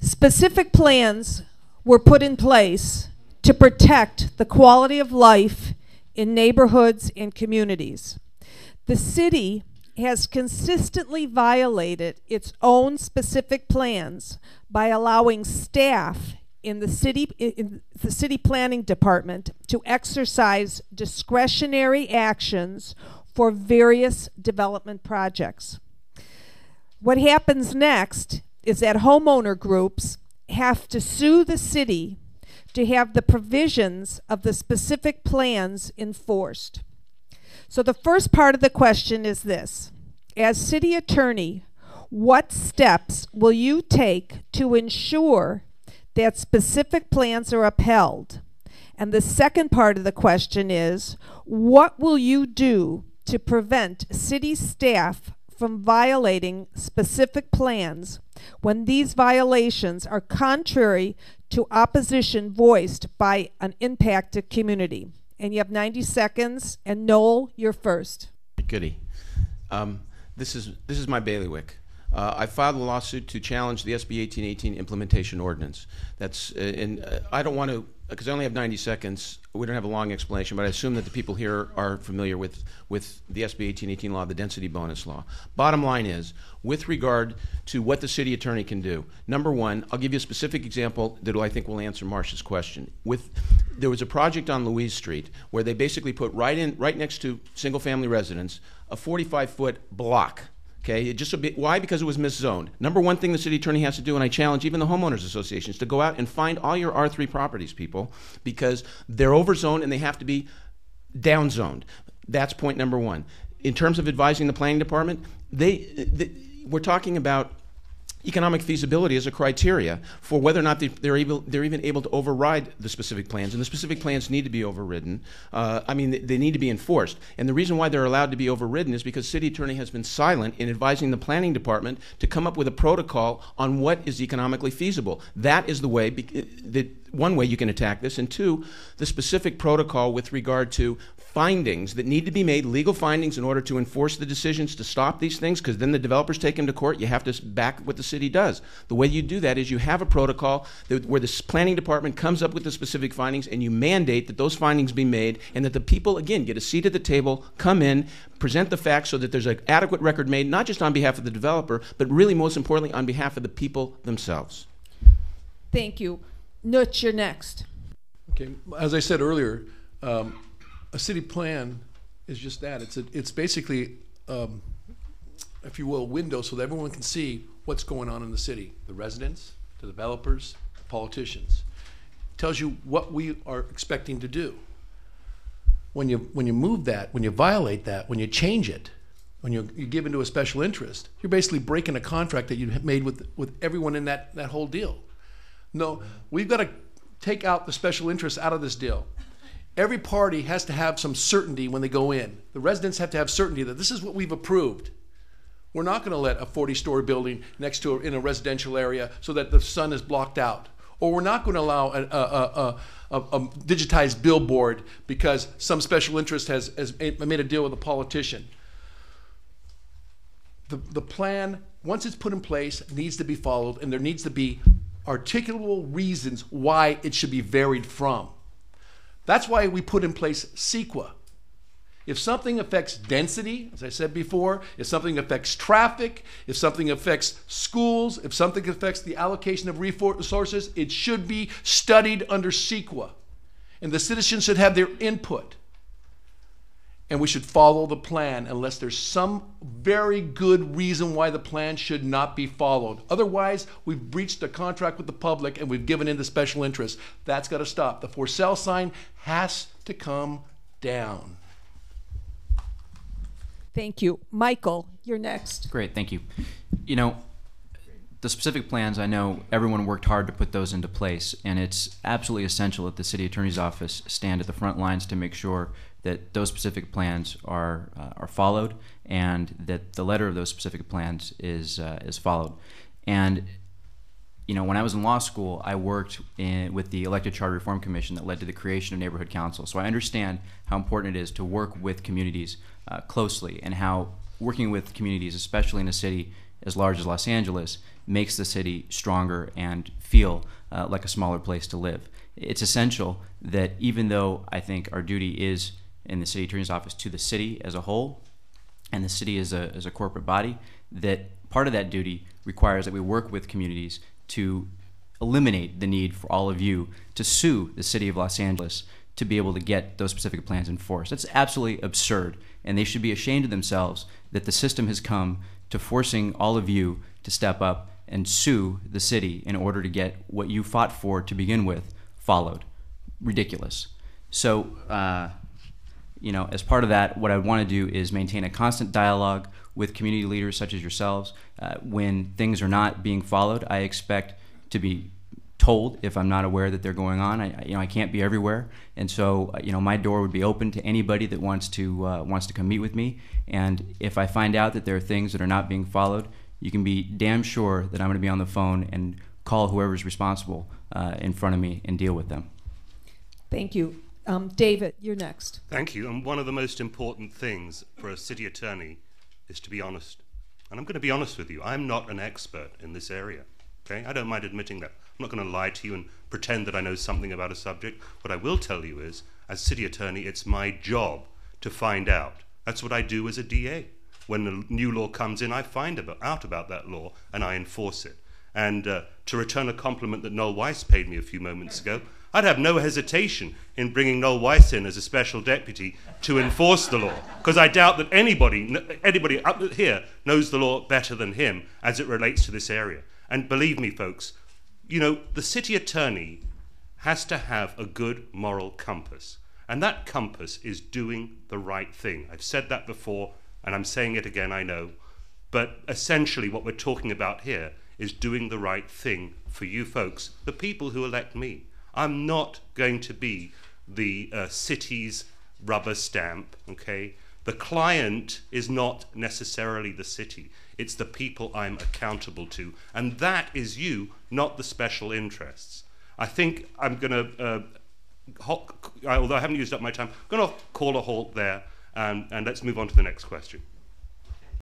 Specific plans were put in place to protect the quality of life in neighborhoods and communities. The city has consistently violated its own specific plans by allowing staff in the city planning department to exercise discretionary actions for various development projects. What happens next is that homeowner groups have to sue the city to have the provisions of the specific plans enforced. So the first part of the question is this: as city attorney, what steps will you take to ensure that specific plans are upheld? And the second part of the question is, what will you do to prevent city staff from violating specific plans when these violations are contrary to opposition voiced by an impacted community? And you have 90 seconds, and Noel, you're first. Goody. This is my bailiwick. I filed a lawsuit to challenge the SB 1818 implementation ordinance. That's I don't want to, because I only have 90 seconds. We don't have a long explanation, but I assume that the people here are familiar with the SB 1818 law, the density bonus law. Bottom line is, with regard to what the city attorney can do, number one, I'll give you a specific example that I think will answer Marcia's question. There was a project on Louise Street where they basically put right next to single-family residence a 45-foot block. Okay, why? Because it was miszoned. Number one thing the city attorney has to do, and I challenge even the homeowners associations, to go out and find all your R3 properties, people, because they're overzoned and they have to be downzoned. That's point number one. In terms of advising the planning department, we're talking about economic feasibility as a criteria for whether or not they're even able to override the specific plans, and the specific plans need to be overridden. They need to be enforced. And the reason why they're allowed to be overridden is because city attorney has been silent in advising the planning department to come up with a protocol on what is economically feasible. That is the way, one way you can attack this, and two, the specific protocol with regard to findings that need to be made, legal findings, in order to enforce the decisions to stop these things, because then the developers take them to court. You have to back what the city does. The way you do that is you have a protocol where the planning department comes up with the specific findings, and you mandate that those findings be made, and that the people, again, get a seat at the table, come in, present the facts so that there's an adequate record made, not just on behalf of the developer, but really, most importantly, on behalf of the people themselves. Thank you. Nutch, you're next. Okay, as I said earlier, a city plan is just that. It's basically, if you will, a window so that everyone can see what's going on in the city. The residents, the developers, the politicians. It tells you what we are expecting to do. When you move that, when you violate that, when you change it, when you give into a special interest, you're basically breaking a contract that you made with everyone in that whole deal. No, we've got to take out the special interest out of this deal. Every party has to have some certainty when they go in. The residents have to have certainty that this is what we've approved. We're not going to let a 40-story building next to in a residential area so that the sun is blocked out. Or we're not going to allow a digitized billboard because some special interest has made a deal with a politician. The plan, once it's put in place, needs to be followed, and there needs to be articulable reasons why it should be varied from. That's why we put in place CEQA. If something affects density, as I said before, if something affects traffic, if something affects schools, if something affects the allocation of resources, it should be studied under CEQA. And the citizens should have their input. And we should follow the plan unless there's some very good reason why the plan should not be followed. Otherwise, we've breached a contract with the public and we've given in to special interests. That's got to stop. The for sale sign has to come down. Thank you. Michael, you're next. Great, thank you. You know, the specific plans, I know everyone worked hard to put those into place, and it's absolutely essential that the city attorney's office stand at the front lines to make sure that those specific plans are followed, and that the letter of those specific plans is followed. And you know, when I was in law school, I worked with the Elected Charter Reform Commission that led to the creation of neighborhood council. So I understand how important it is to work with communities closely, and how working with communities, especially in a city as large as Los Angeles makes the city stronger and feel like a smaller place to live. It's essential that even though I think our duty is in the city attorney's office to the city as a whole, and the city as a corporate body, that part of that duty requires that we work with communities to eliminate the need for all of you to sue the city of Los Angeles to be able to get those specific plans enforced. That's absolutely absurd, and they should be ashamed of themselves that the system has come to forcing all of you to step up and sue the city in order to get what you fought for to begin with followed. Ridiculous. So, as part of that, what I want to do is maintain a constant dialogue with community leaders such as yourselves. When things are not being followed, I expect to be told if I'm not aware that they're going on. I can't be everywhere, and so my door would be open to anybody that wants to come meet with me. And if I find out that there are things that are not being followed, you can be damn sure that I'm going to be on the phone and call whoever's responsible in front of me and deal with them. Thank you. David, you're next. Thank you. And one of the most important things for a city attorney is to be honest. And I'm going to be honest with you. I'm not an expert in this area. Okay? I don't mind admitting that. I'm not going to lie to you and pretend that I know something about a subject. What I will tell you is, as city attorney, it's my job to find out. That's what I do as a DA. When a new law comes in, I find out about that law and I enforce it. And to return a compliment that Noel Weiss paid me a few moments ago, I'd have no hesitation in bringing Noel Weiss in as a special deputy to enforce the law, because I doubt that anybody up here knows the law better than him as it relates to this area. And believe me, folks, the city attorney has to have a good moral compass. And that compass is doing the right thing. I've said that before, and I'm saying it again, I know. But essentially what we're talking about here is doing the right thing for you folks, the people who elect me. I'm not going to be the city's rubber stamp, okay? The client is not necessarily the city. It's the people I'm accountable to. And that is you, not the special interests. I think I'm going to, although I haven't used up my time, I'm going to call a halt there, and let's move on to the next question.